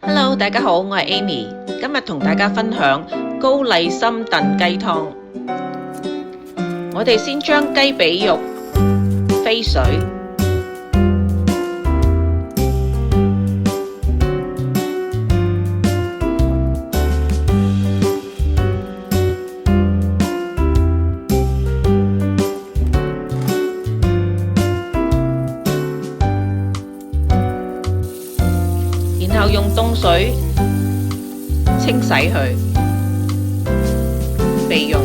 Hello，大家好，我係 Amy，今日同大家分享高麗參燉雞湯。我哋先將雞髀肉飛水，然後用凍水清洗佢備用。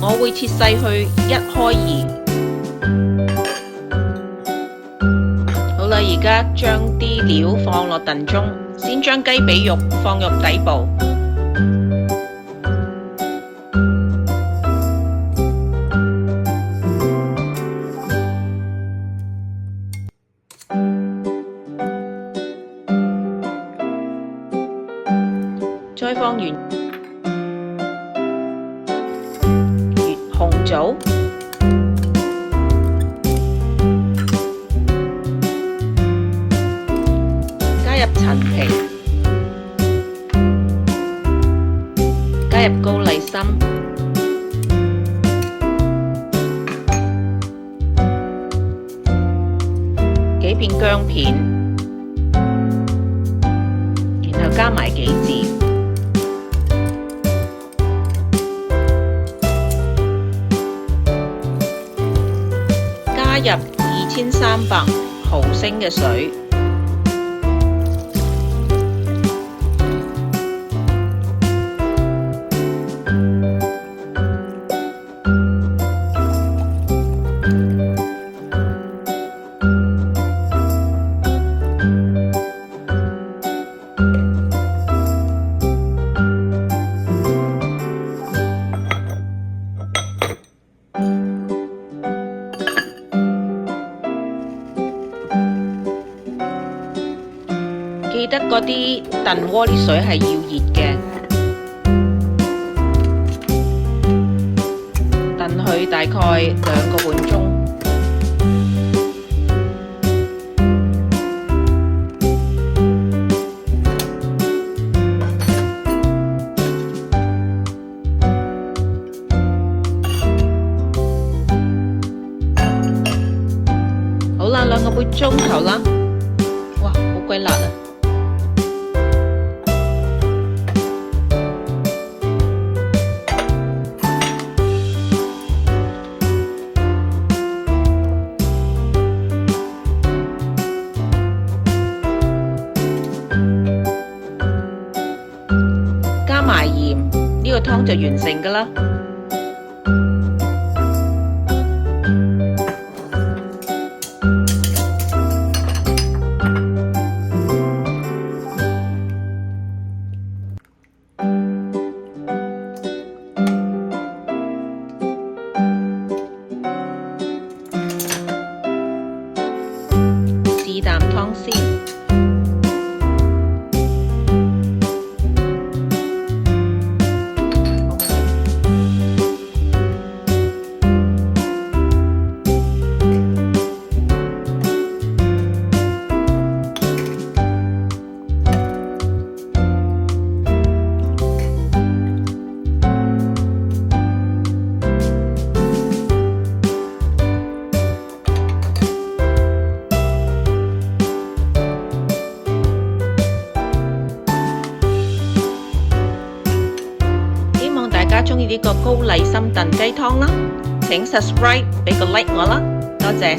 我會切細去1開2。好啦，而家將啲料放落燉盅。先將雞髀肉放入底部，再放完紅棗、加入陳皮，加入高麗參，幾片薑片，然後加埋杞子，加入2300毫升嘅水。記得嗰啲燉鍋啲水係要熱嘅，燉佢大概2個半鐘。好啦，2個半鐘頭啦，哇，好鬼辣啊！加埋鹽，呢個湯就完成㗎啦。試啖湯先。大家鍾意呢個高麗參燉雞湯啦，請 subscribe 俾個 like 我啦，多謝。